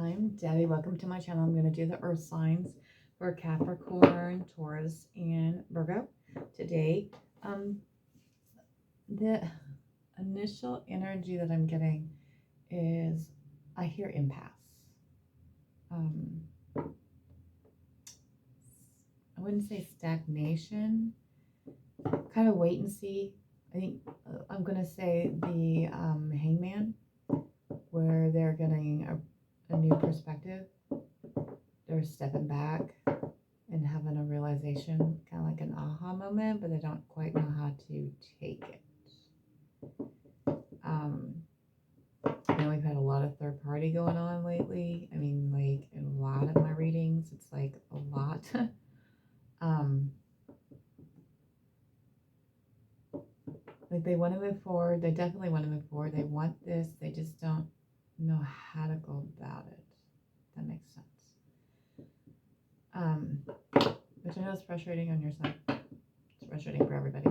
I'm Debbie. Welcome to my channel. I'm going to do the earth signs for Capricorn, Taurus, and Virgo today. The initial energy that I'm getting is I hear impasse. I wouldn't say stagnation, kind of wait and see. I think I'm going to say the hangman, where they're getting a new perspective. They're stepping back and having a realization, kind of like an aha moment, but they don't quite know how to take it. I know we've had a lot of third party going on lately. I mean, like in a lot of my readings, it's like a lot. Like they want to move forward. They definitely want to move forward. They want this. They just don't know how to go about it. That makes sense. Which I know is frustrating on your side. It's frustrating for everybody.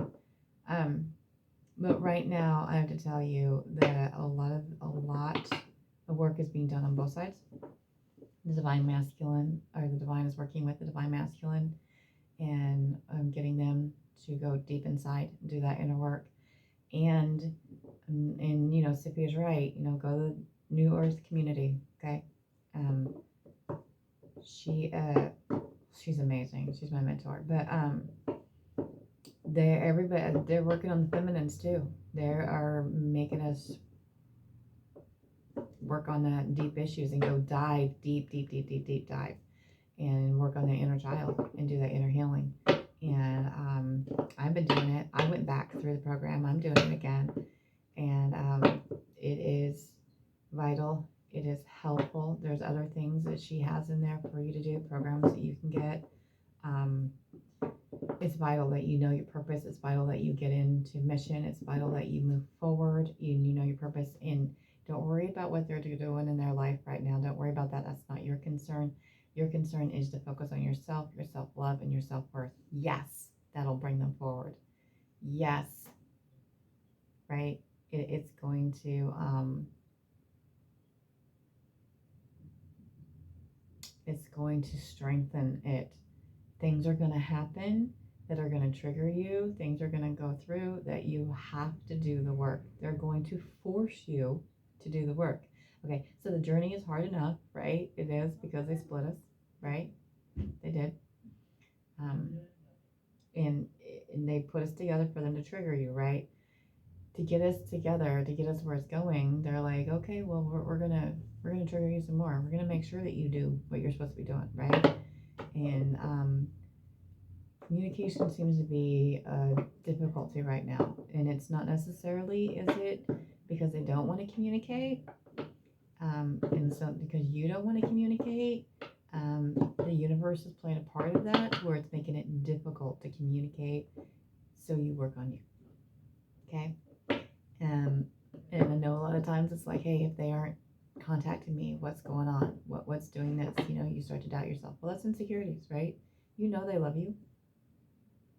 But right now, I have to tell you that a lot of work is being done on both sides. The divine masculine, or the divine is working with the divine masculine, and getting them to go deep inside and do that inner work. And you know, Siphia's right. You know, go to the New Earth community. Okay. She's amazing. She's my mentor. But they're working on the feminines too. They are making us work on that deep issues and go dive deep dive, and work on the inner child and do that inner healing. And I've been doing it. I went back through the program. I'm doing it again, and it is vital. It is helpful. There's other things that she has in there for you to do, programs that you can get. It's vital that you know your purpose. It's vital that you get into mission. It's vital that you move forward and you know your purpose. And don't worry about what they're doing in their life right now. Don't worry about that. That's not your concern. Your concern is to focus on yourself, your self-love, and your self-worth. Yes, that'll bring them forward. Yes, right? It's going to... it's going to strengthen it. Things are going to happen that are going to trigger you. Things are going to go through that you have to do the work. They're going to force you to do the work. Okay, so the journey is hard enough, right? It is, because they split us, right? They did. And they put us together for them to trigger you, right? To get us together, to get us where it's going, they're like, okay, well, we're gonna trigger you some more. We're gonna make sure that you do what you're supposed to be doing, right? And communication seems to be a difficulty right now, and it's not necessarily, is it because they don't want to communicate? And so because you don't want to communicate, the universe is playing a part of that, where it's making it difficult to communicate. So you work on you, okay? And I know a lot of times it's like, hey, if they aren't contacting me, what's going on? What's doing this? You know, you start to doubt yourself. Well, that's insecurities, right? You know they love you.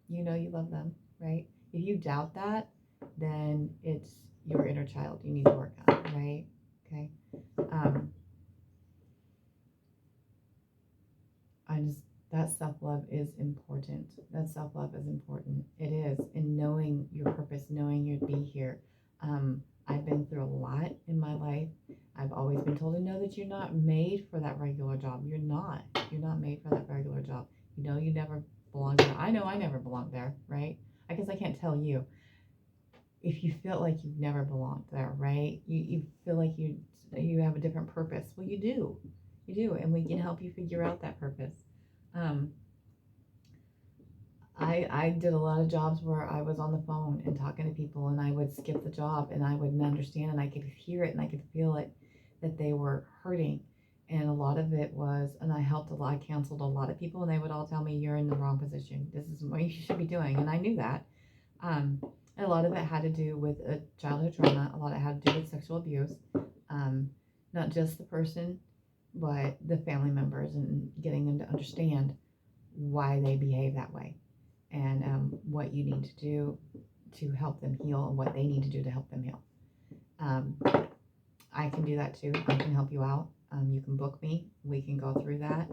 You know you love them, right? If you doubt that, then it's your inner child you need to work on, right? Okay. That self-love is important. That self-love is important. It is. And knowing your purpose, knowing you'd be here. I've been through a lot in my life. I've always been told to know that you're not made for that regular job. You're not. You're not made for that regular job. You know you never belong there. I know I never belonged there, right? I guess I can't tell you. If you feel like you've never belonged there, right? You feel like you have a different purpose. Well, you do. You do. And we can help you figure out that purpose. I did a lot of jobs where I was on the phone and talking to people, and I would skip the job, and I wouldn't understand, and I could hear it and I could feel it, that they were hurting. And a lot of it was, and I helped a lot, I counseled a lot of people, and they would all tell me, you're in the wrong position. This is what you should be doing. And I knew that. And a lot of it had to do with a childhood trauma. A lot of it had to do with sexual abuse. Not just the person, but the family members, and getting them to understand why they behave that way, and what you need to do to help them heal, and what they need to do to help them heal. I can do that too. I can help you out. You can book me. We can go through that.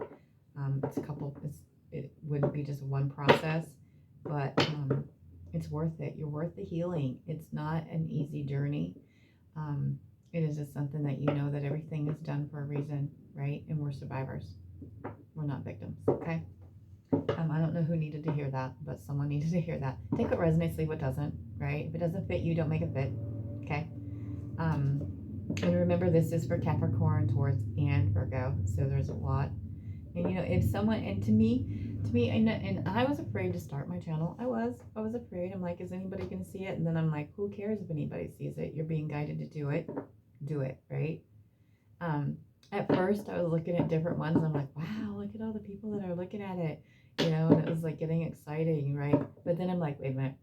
It wouldn't be just one process, but it's worth it. You're worth the healing. It's not an easy journey. It is just something that you know that everything is done for a reason, right? And we're survivors. We're not victims, okay? I don't know who needed to hear that, but someone needed to hear that. Take what resonates, leave what doesn't, right? If it doesn't fit you, don't make it fit, okay? And remember, this is for Capricorn, Taurus, and Virgo, so there's a lot. And, you know, if someone, and to me, and I was afraid to start my channel. I was afraid. I'm like, is anybody going to see it? And then I'm like, who cares if anybody sees it? You're being guided to do it, right? At first I was looking at different ones. I'm like, wow, look at all the people that are looking at it, you know, and it was like getting exciting, right? But then I'm like, wait a minute,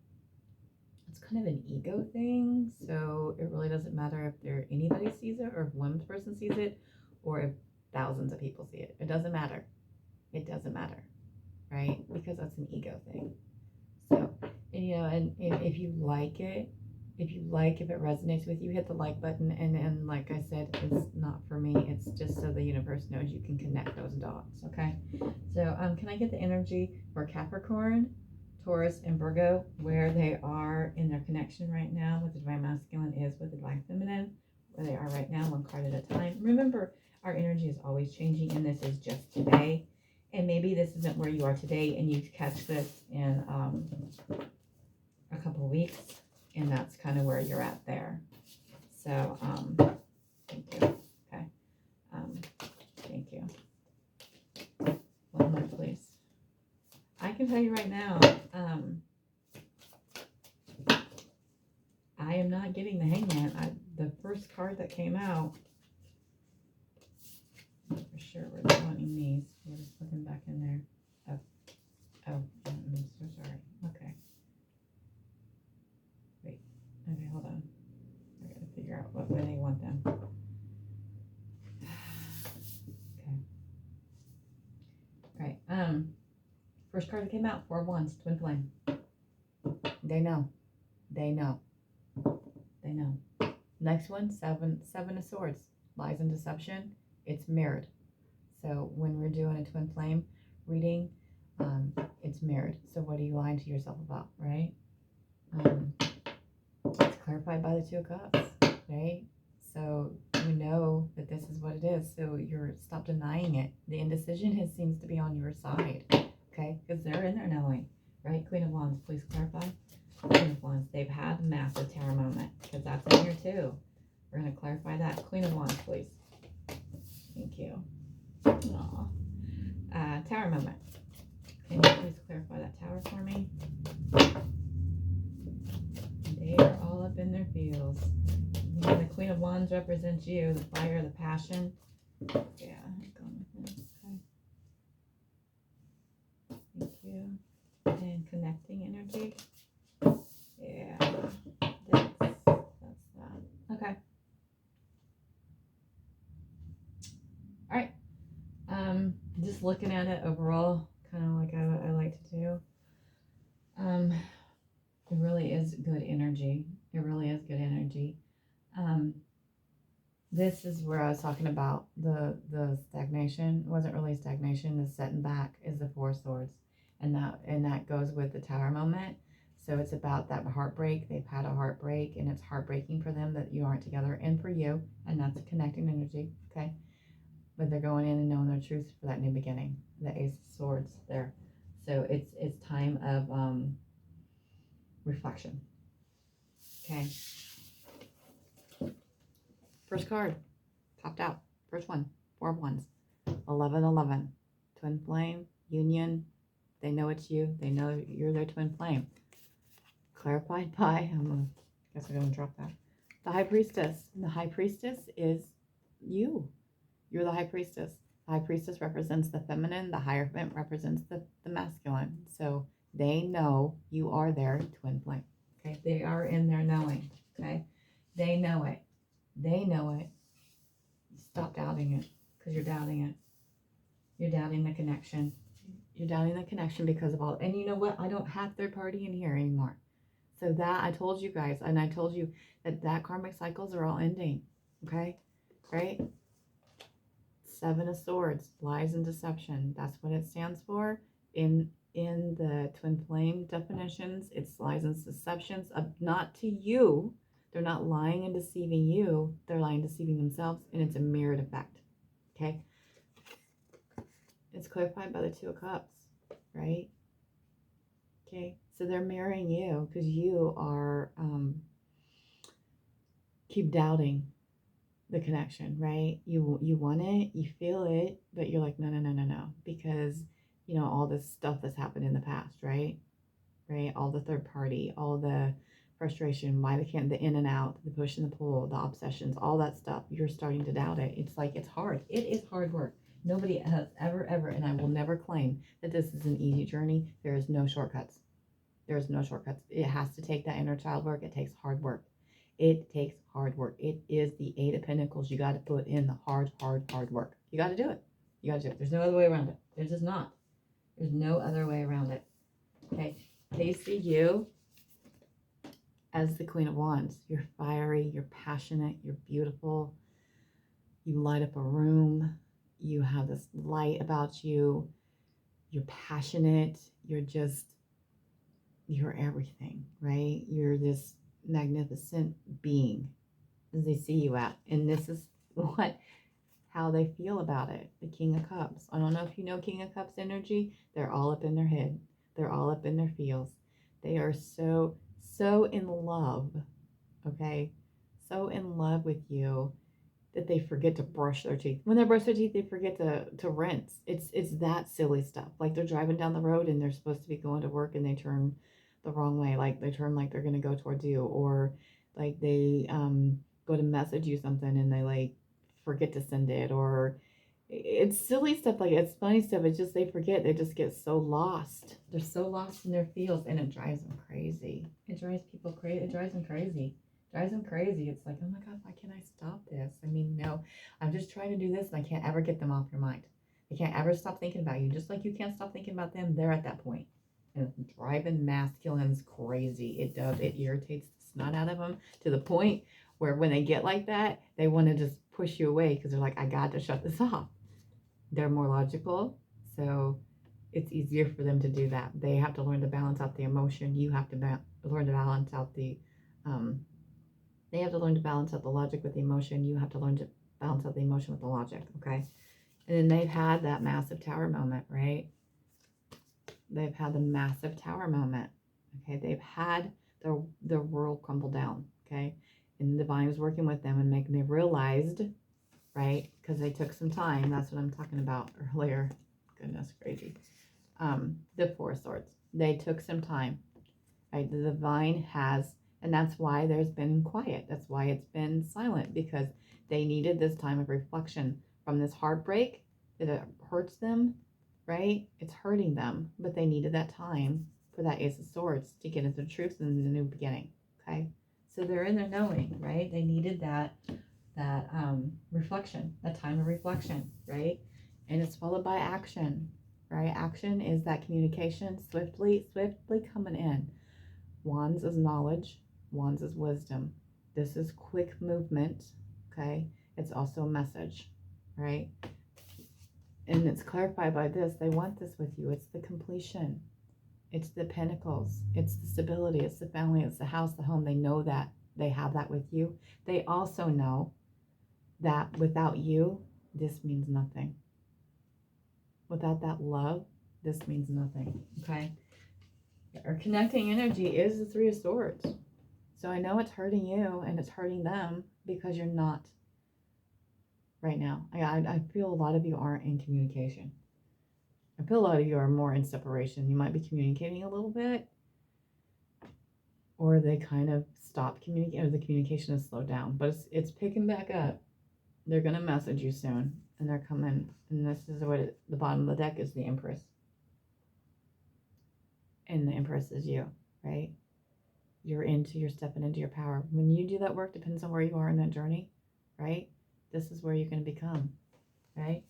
it's kind of an ego thing. So it really doesn't matter if anybody sees it, or if one person sees it, or if thousands of people see it. It doesn't matter. It doesn't matter, right? Because that's an ego thing. So, and you know, and if you like it, if it resonates with you, hit the like button. And like I said, it's not for me. It's just so the universe knows you can connect those dots, okay? So can I get the energy for Capricorn, Taurus, and Virgo, where they are in their connection right now, with the divine masculine is with the divine feminine, where they are right now, one card at a time. Remember, our energy is always changing, and this is just today. And maybe this isn't where you are today, and you catch this in a couple of weeks, and that's kind of where you're at there. So, thank you. Okay. Thank you. 1 moment, please. I can tell you right now, I am not getting the Hangman. The first card that came out, for sure, we're wanting these. We're just looking back in there. Oh, I'm so sorry. Okay. Wait. Okay, hold on. I gotta figure out what way they want them. Okay. All right. First card that came out, 4 of Wands, Twin Flame. They know. They know. They know. Next one, seven of Swords. Lies and deception. It's mirrored. So when we're doing a Twin Flame reading, it's mirrored. So what are you lying to yourself about, right? It's clarified by the 2 of Cups, right? So you know that this is what it is. So stop denying it. The indecision seems to be on your side, okay? Because they're in there knowing, right? Queen of Wands, please clarify. Queen of Wands, they've had a massive tower moment, because that's in here too. We're going to clarify that. Queen of Wands, please. Thank you. Aww. Tower moment. Can you please clarify that tower for me? They are all up in their feels. Yeah, the Queen of Wands represents you, the fire, the passion. Yeah, I'm going with this. Okay. Thank you. And connecting energy. Yeah, that's that. Okay. All right. Just looking at it overall, kind of like I like to do. It really is good energy. It really is good energy. This is where I was talking about the stagnation. It wasn't really stagnation. The setting back is the 4 of Swords, and that goes with the tower moment. So it's about that heartbreak. They've had a heartbreak, and it's heartbreaking for them that you aren't together, and for you, and that's a connecting energy. Okay. But they're going in and knowing their truth for that new beginning. The Ace of Swords there. So it's time of reflection. Okay. First card popped out. First one, 4 of Wands. 11-11. Twin flame, union. They know it's you. They know you're their twin flame. Clarified by, guess I'm going to drop that. The High Priestess. And the High Priestess is you. You're the High Priestess. The High Priestess represents the feminine. The Hierophant represents the masculine. So they know you are their twin flame. Okay. They are in their knowing. Okay. They know it. They know it. Stop doubting it, because you're doubting it. You're doubting the connection. You're doubting the connection because of all. And you know what? I don't have third party in here anymore. So that, I told you guys, and I told you that karmic cycles are all ending. Okay. Right. Seven of Swords, lies and deception. That's what it stands for in the twin flame definitions. It's lies and deceptions, not to you. They're not lying and deceiving you. They're lying and deceiving themselves, and it's a mirrored effect. Okay? It's clarified by the Two of Cups, right? Okay? So they're mirroring you because you are keep doubting the connection, right? You want it, you feel it, but you're like, no, because you know all this stuff that's happened in the past, right? All the third party, all the frustration, why they can't, the in and out, the push and the pull, the obsessions, all that stuff. You're starting to doubt it. It's like, it's hard. It is hard work. Nobody has ever, and I will never claim that this is an easy journey. There is no shortcuts. There's no shortcuts. It has to take that inner child work. It takes hard work. It takes hard work. It is the Eight of Pentacles. You got to put in the hard work. You got to do it. You got to do it. There's no other way around it. There's just not. There's no other way around it. Okay. They see you as the Queen of Wands. You're fiery. You're passionate. You're beautiful. You light up a room. You have this light about you. You're passionate. You're everything, right? You're this magnificent being as they see you at. And this is how they feel about it. The King of Cups. I don't know if you know King of Cups energy. They're all up in their head. They're all up in their feels. They are so in love, okay? So in love with you that they forget to brush their teeth. When they brush their teeth, they forget to rinse. It's that silly stuff. Like they're driving down the road and they're supposed to be going to work and they turn the wrong way. Like they turn like they're going to go towards you, or like they go to message you something and they like forget to send it, or it's silly stuff. Like it's funny stuff. It's just they forget. They just get so lost. They're so lost in their feels, and it drives them crazy. It drives people crazy. It drives them crazy. Drives them crazy. It's like, oh my God, why can't I stop this? I mean, no, I'm just trying to do this, and I can't ever get them off your mind. They can't ever stop thinking about you. Just like you can't stop thinking about them, they're at that point. And driving masculines crazy. It does. It irritates the snot out of them to the point where when they get like that, they want to just push you away because they're like, I got to shut this off. They're more logical, so it's easier for them to do that. They have to learn to balance out the emotion. You have to learn to balance out the they have to learn to balance out the logic with the emotion. You have to learn to balance out the emotion with the logic, okay? And then they've had that massive tower moment, right? They've had the massive tower moment, okay? They've had their world crumble down, okay? And the divine is working with them and they realized, right? Because they took some time. That's what I'm talking about earlier. Goodness, crazy. The Four of Swords. They took some time, right? The divine has, and that's why there's been quiet. That's why it's been silent, because they needed this time of reflection from this heartbreak that it hurts them, right? It's hurting them, but they needed that time for that Ace of Swords to get into the truth and the new beginning, okay? So they're in their knowing, right? They needed that reflection, that time of reflection, right? And it's followed by action, right? Action is that communication swiftly coming in. Wands is knowledge. Wands is wisdom. This is quick movement, okay? It's also a message, right? And it's clarified by this. They want this with you. It's the completion. It's the pentacles. It's the stability. It's the family. It's the house, the home. They know that. They have that with you. They also know that without you, this means nothing. Without that love, this means nothing, okay? Our connecting energy is the Three of Swords. So I know it's hurting you and it's hurting them because you're not right now. I feel a lot of you aren't in communication. I feel a lot of you are more in separation. You might be communicating a little bit, or they kind of stop communicating, or the communication is slowed down, but it's picking back up. They're going to message you soon, and they're coming, and this is what the bottom of the deck is, the Empress. And the Empress is you, right? You're stepping into your power. When you do that work, depends on where you are in that journey, right? This is where you're going to become, right?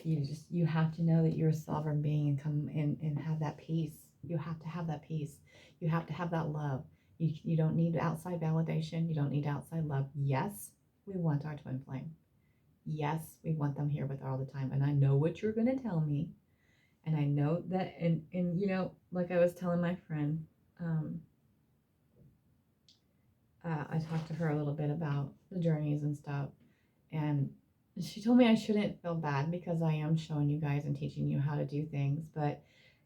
You have to know that you're a sovereign being and come in and have that peace. You have to have that peace. You have to have that love. You don't need outside validation. You don't need outside love. Yes, we want our twin flame. Yes, we want them here with all the time. And I know what you're going to tell me. And I know that, and you know, like I was telling my friend, um, I talked to her a little bit about the journeys and stuff. And she told me I shouldn't feel bad because I am showing you guys and teaching you how to do things. But,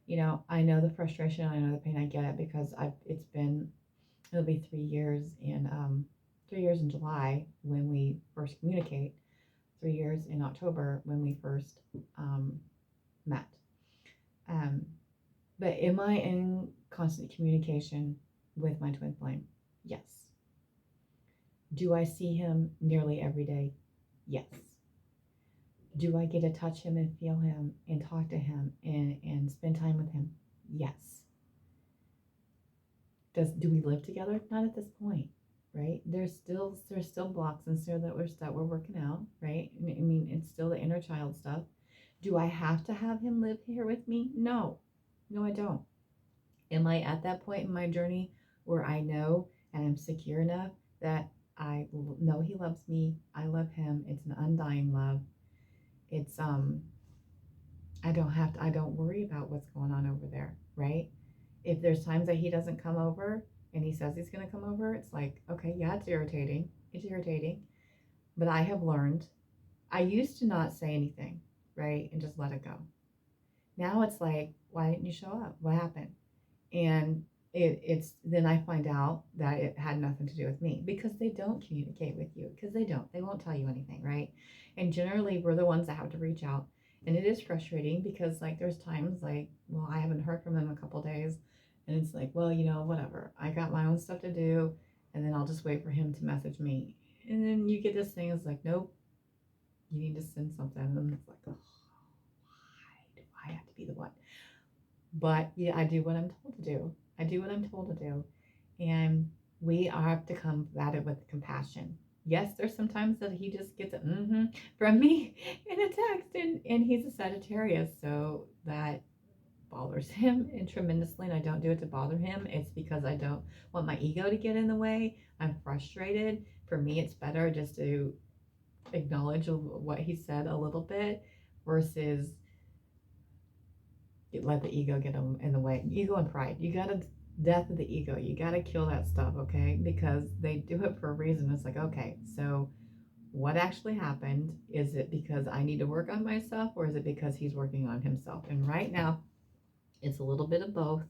you know, I know the frustration, I know the pain, I get it because it'll be 3 years in 3 years in July when we first communicate, 3 years in October when we first met. Um, but am I in constant communication with my twin flame? Yes. Do I see him nearly every day? Yes. Do I get to touch him and feel him and talk to him and spend time with him? Yes. Do we live together? Not at this point, right? There's still blocks and still that we're working out, right? I mean, it's still the inner child stuff. Do I have to have him live here with me? No. No, I don't. Am I at that point in my journey where I know and I'm secure enough that I know he loves me, I love him, it's an undying love. It's I don't worry about what's going on over there, right? If there's times that he doesn't come over and he says he's going to come over, it's like, okay, yeah, it's irritating. It's irritating. But I have learned, I used to not say anything, right? And just let it go. Now it's like, why didn't you show up? What happened? And it's then I find out that it had nothing to do with me because they don't communicate with you because they won't tell you anything, right? And generally we're the ones that have to reach out, and it is frustrating because like there's times like, well, I haven't heard from them a couple days, and it's like, well, you know, whatever, I got my own stuff to do, and then I'll just wait for him to message me. And then you get this thing, it's like, nope, you need to send something, and it's like, oh, why do I have to be the one? But yeah, I do what I'm told to do. I do what I'm told to do. And we have to come at it with compassion. Yes, there's sometimes that he just gets a from me in a text, and he's a Sagittarius, so that bothers him and tremendously, and I don't do it to bother him. It's because I don't want my ego to get in the way. I'm frustrated. For me, it's better just to acknowledge what he said a little bit versus let the ego get in the way. Ego and pride. You gotta death of the ego. You gotta kill that stuff, okay? Because they do it for a reason. It's like, okay, so what actually happened? Is it because I need to work on myself, or is it because he's working on himself? And right now, it's a little bit of both,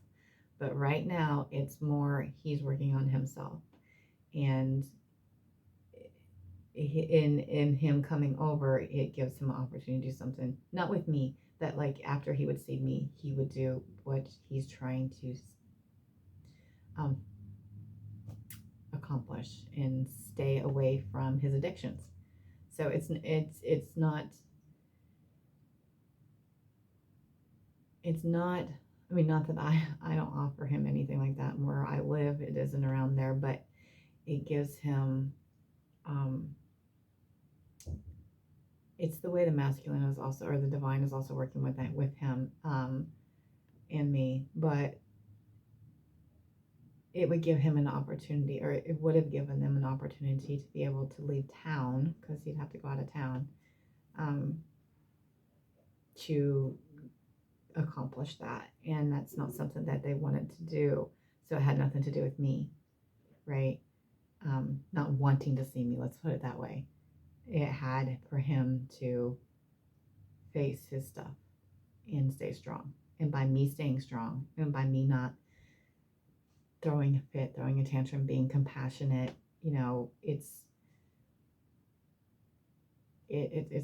but right now it's more he's working on himself, and in him coming over, it gives him an opportunity to do something, not with me, that like after he would see me, he would do what he's trying to um, accomplish and stay away from his addictions. So it's not I mean, not that I don't offer him anything like that. And where I live, it isn't around there, but it gives him um, it's the way the masculine is also, or the divine is also working with that with him and me. But it would give him an opportunity, or it would have given them an opportunity to be able to leave town, because he'd have to go out of town to accomplish that. And that's not something that they wanted to do. So it had nothing to do with me, right? Not wanting to see me, let's put it that way. It had for him to face his stuff and stay strong. And by me staying strong, and by me not throwing a fit, throwing a tantrum, being compassionate, you know, it's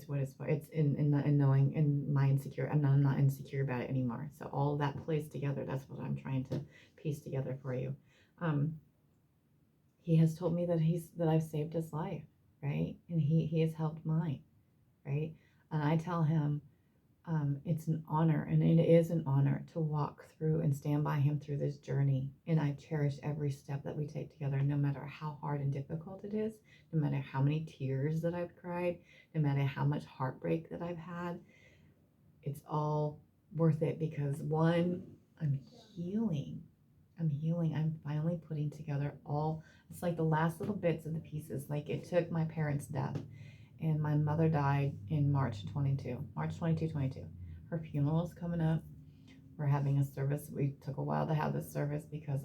what it's for. It's in knowing, in my insecure, I'm not insecure about it anymore. So all that plays together. That's what I'm trying to piece together for you. He has told me that I've saved his life, right? And he has helped mine, right? And I tell him, it's an honor, and it is an honor to walk through and stand by him through this journey. And I cherish every step that we take together, no matter how hard and difficult it is, no matter how many tears that I've cried, no matter how much heartbreak that I've had. It's all worth it because one, I'm healing. I'm finally putting together it's like the last little bits of the pieces. Like it took my parents' death And my mother died in March 22. Her funeral is coming up. We're having a service. We took a while to have this service because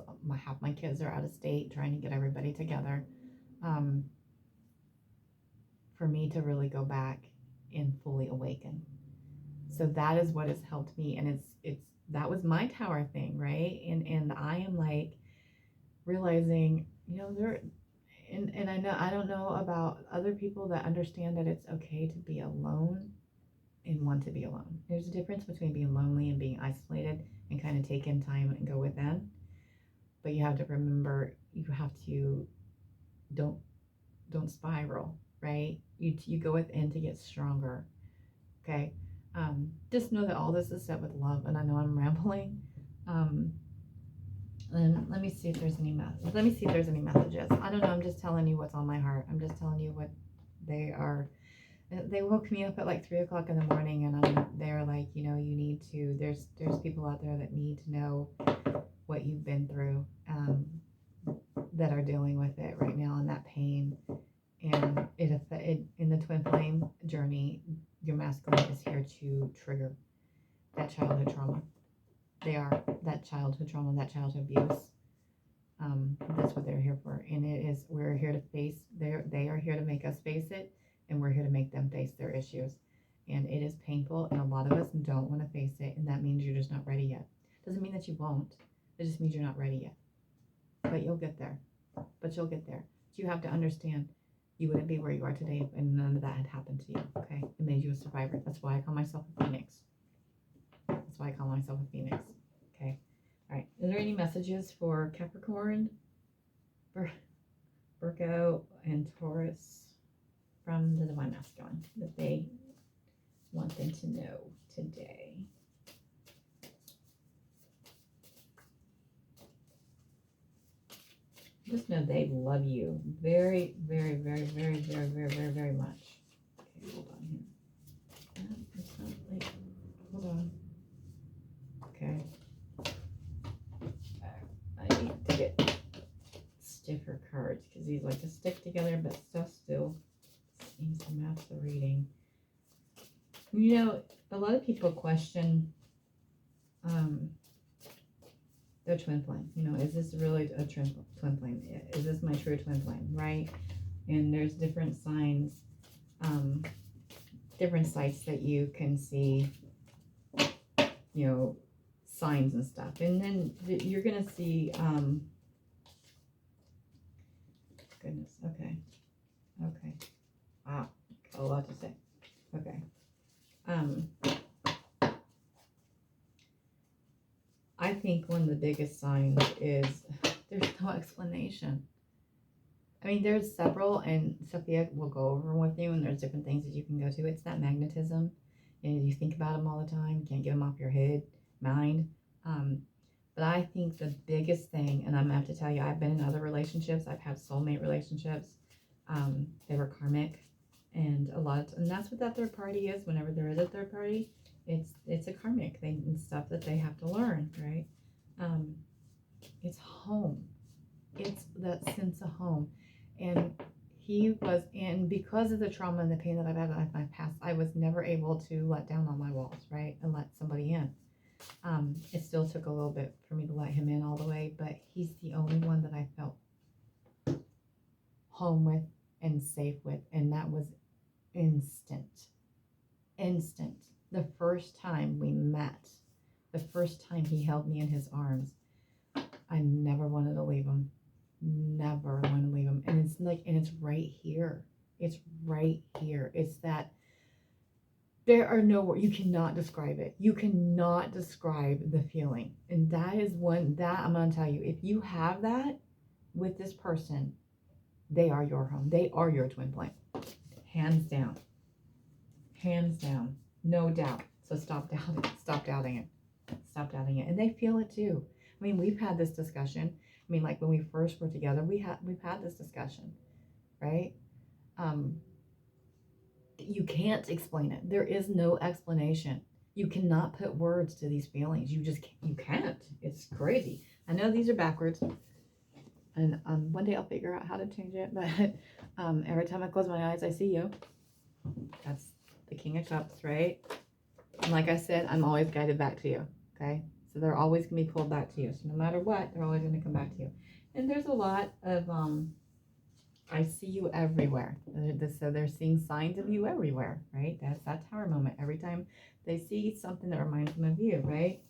half my kids are out of state trying to get everybody together. For me to really go back and fully awaken. So that is what has helped me. And it's that was my tower thing, right? And I am like realizing, there, and I don't know about other people that understand that it's okay to be alone and want to be alone. There's a difference between being lonely and being isolated and kind of take in time and go within. But you have to remember, you have to don't spiral, right? You go within to get stronger. Okay. Just know that all this is set with love, and I know I'm rambling. And let me see if there's any messages. I don't know. I'm just telling you what's on my heart. I'm just telling you what they are. They woke me up at like 3 o'clock in the morning, and they're like, you need to. There's people out there that need to know what you've been through, that are dealing with it right now, and that pain. And in the twin flame journey, your masculine is here to trigger that childhood trauma. They are that childhood trauma, that childhood abuse. That's what they're here for. And we're here to face, they are here to make us face it, and we're here to make them face their issues. And it is painful, and a lot of us don't want to face it, and that means you're just not ready yet. Doesn't mean that you won't. It just means you're not ready yet. But you'll get there. But you have to understand, you wouldn't be where you are today if none of that had happened to you, okay? It made you a survivor. That's why I call myself a phoenix. Okay? All right. Are there any messages for Capricorn, Virgo, and Taurus from the Divine Masculine that they want them to know today? Just know they love you very, very, very, very, very, very, very, very much. Okay, hold on here. It's not like, hold on. Okay. I need to get stiffer cards because these like to stick together, but stuff still seems to match the reading. A lot of people question their twin flame. Is this really a twin flame? Is this my true twin flame, right? And there's different signs, different sites that you can see, signs and stuff. And then you're going to see, goodness, okay. Wow, got a lot to say. Okay. I think one of the biggest signs is there's no explanation. I mean, there's several, and Sophia will go over with you, and there's different things that you can go to. It's that magnetism, and you think about them all the time. You can't get them off your mind. But I think the biggest thing, and I'm going to have to tell you, I've been in other relationships. I've had soulmate relationships. They were karmic, and that's what that third party is. Whenever there is a third party, it's a karmic thing and stuff that they have to learn, right? It's home. It's that sense of home. And because of the trauma and the pain that I've had in my past, I was never able to let down on my walls, right? And let somebody in. It still took a little bit for me to let him in all the way, but he's the only one that I felt home with and safe with. And that was instant. The first time we met, the first time he held me in his arms, I never wanted to leave him. Never wanted to leave him. And it's right here. It's right here. It's that there are no words. You cannot describe it. You cannot describe the feeling. And that is that I'm going to tell you, if you have that with this person, they are your home. They are your twin flame. Hands down. No doubt. So stop doubting it. Stop doubting it. And they feel it too. I mean, we've had this discussion. I mean, like when we first were together, we've had this discussion, right? You can't explain it. There is no explanation. You cannot put words to these feelings. You can't. It's crazy. I know these are backwards, and one day I'll figure out how to change it. But every time I close my eyes, I see you. That's the King of Cups, right? And like I said, I'm always guided back to you, okay? So they're always going to be pulled back to you. So no matter what, they're always going to come back to you. And there's a lot of, I see you everywhere. So they're seeing signs of you everywhere, right? That's that Tower moment. Every time they see something that reminds them of you, right?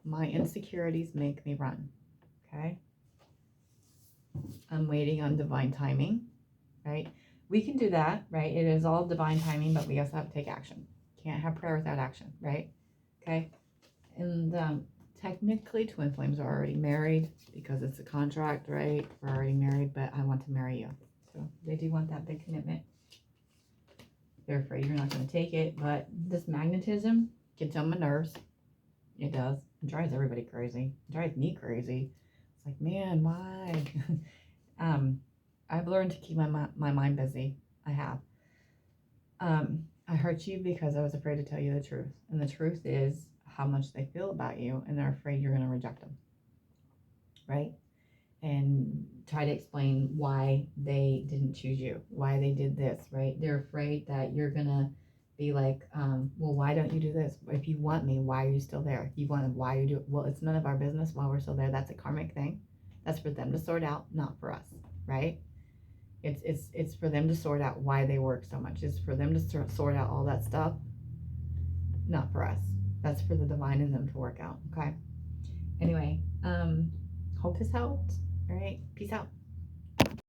My insecurities make me run, okay? I'm waiting on divine timing, right? We can do that, right? It is all divine timing, but we also have to take action. Can't have prayer without action, right? Okay? And technically, twin flames are already married because it's a contract, right? We're already married, but I want to marry you. So they do want that big commitment. They're afraid you're not going to take it, but this magnetism gets on my nerves. It does. It drives everybody crazy. It drives me crazy. It's like, man, why? I've learned to keep my mind busy. I have. I hurt you because I was afraid to tell you the truth. And the truth is how much they feel about you, and they're afraid you're going to reject them. Right? And try to explain why they didn't choose you, why they did this, right? They're afraid that you're going to be like, well, why don't you do this? If you want me, why are you still there? If you want to, why you do it? Well, it's none of our business while we're still there. That's a karmic thing. That's for them to sort out, not for us, right? It's for them to sort out why they work so much. It's for them to sort out all that stuff, not for us. That's for the divine in them to work out, okay? Anyway, hope this helped. All right, peace out.